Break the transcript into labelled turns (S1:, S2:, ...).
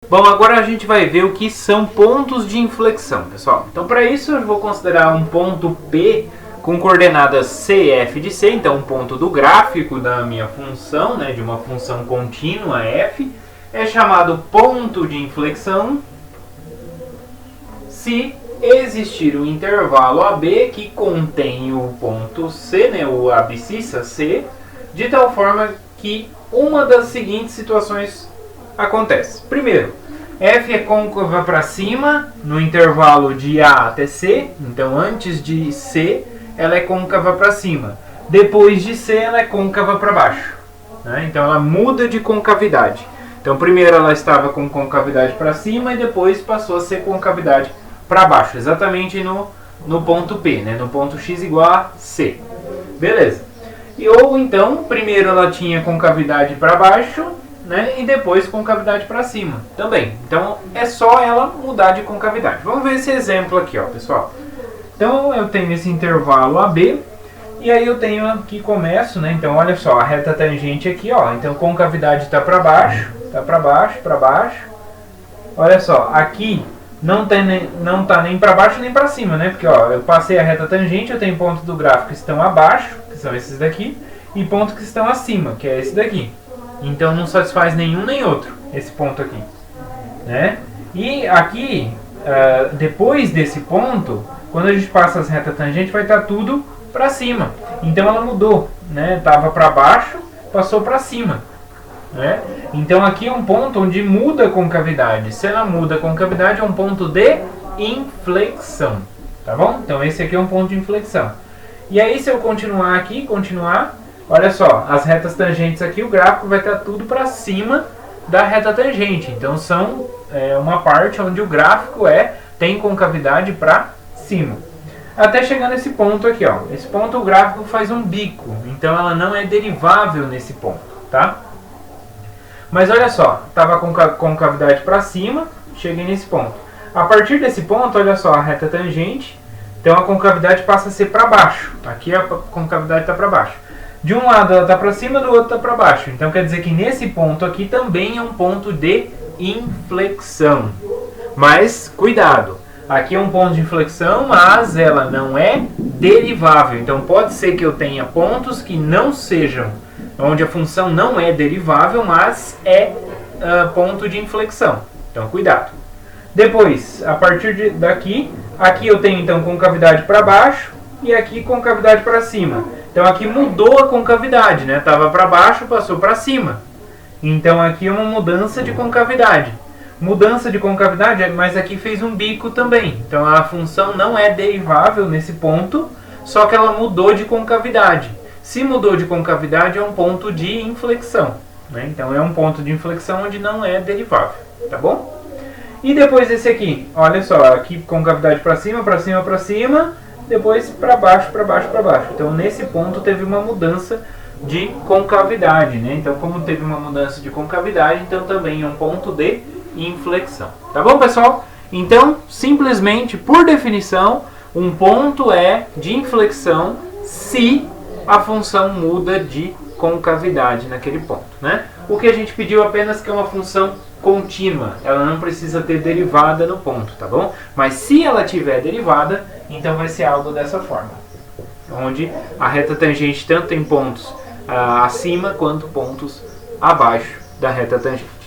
S1: Bom, agora a gente vai ver o que são pontos de inflexão, pessoal. Então, para isso, eu vou considerar um ponto P com coordenadas CF de C, então um ponto do gráfico da minha função, né, de uma função contínua f, é chamado ponto de inflexão se existir um intervalo AB que contém o ponto C, né, o abscissa C, de tal forma que uma das seguintes situações acontece. Primeiro, f é côncava para cima no intervalo de A até C, então antes de C ela é côncava para cima, depois de C ela é côncava para baixo, né? Então ela muda de concavidade. Então primeiro ela estava com concavidade para cima e depois passou a ser concavidade para baixo, exatamente no ponto P, né? No ponto x igual a C. Beleza. Ou então, primeiro ela tinha concavidade para baixo, né? E depois concavidade para cima também. Então é só ela mudar de concavidade. Vamos ver esse exemplo aqui, ó, pessoal. Então eu tenho esse intervalo AB e aí eu tenho aqui começo, né? Então olha só, a reta tangente aqui, ó. Então concavidade está para baixo, tá para baixo, para baixo. Olha só, aqui não tá nem para baixo nem para cima, né? Porque ó, eu passei a reta tangente, eu tenho pontos do gráfico que estão abaixo, que são esses daqui, e pontos que estão acima, que é esse daqui. Então não satisfaz nenhum nem outro, esse ponto aqui, né? E aqui, depois desse ponto, quando a gente passa as retas tangentes, vai estar tudo para cima. Então ela mudou, né? Tava para baixo, passou para cima, né? Então aqui é um ponto onde muda a concavidade. Se ela muda a concavidade, é um ponto de inflexão, tá bom? Então esse aqui é um ponto de inflexão. E aí se eu continuar aqui, olha só, as retas tangentes aqui, o gráfico vai estar tudo para cima da reta tangente. Então são uma parte onde o gráfico tem concavidade para cima. Até chegar nesse ponto aqui, ó. Esse ponto o gráfico faz um bico, então ela não é derivável nesse ponto, tá? Mas olha só, estava com concavidade para cima, cheguei nesse ponto. A partir desse ponto, olha só, a reta tangente, então a concavidade passa a ser para baixo. Aqui a concavidade está para baixo. De um lado ela está para cima, do outro está para baixo. Então quer dizer que nesse ponto aqui também é um ponto de inflexão. Mas cuidado, aqui é um ponto de inflexão, mas ela não é derivável. Então pode ser que eu tenha pontos que não sejam, onde a função não é derivável, mas é ponto de inflexão. Então cuidado. Depois, a partir daqui, aqui eu tenho então concavidade para baixo e aqui concavidade para cima. Então aqui mudou a concavidade, né? Estava para baixo, passou para cima. Então aqui é uma mudança de concavidade. Mudança de concavidade, mas aqui fez um bico também. Então a função não é derivável nesse ponto, só que ela mudou de concavidade. Se mudou de concavidade, é um ponto de inflexão, né? Então é um ponto de inflexão onde não é derivável, tá bom? E depois esse aqui, olha só, aqui concavidade para cima, para cima, para cima, depois para baixo, para baixo, para baixo. Então nesse ponto teve uma mudança de concavidade, né? Então como teve uma mudança de concavidade, então também é um ponto de inflexão, tá bom, pessoal? Então, simplesmente, por definição, um ponto é de inflexão se a função muda de concavidade naquele ponto, né? O que a gente pediu apenas que é uma função contínua, ela não precisa ter derivada no ponto, tá bom? Mas se ela tiver derivada, então vai ser algo dessa forma, onde a reta tangente tanto tem pontos acima quanto pontos abaixo da reta tangente.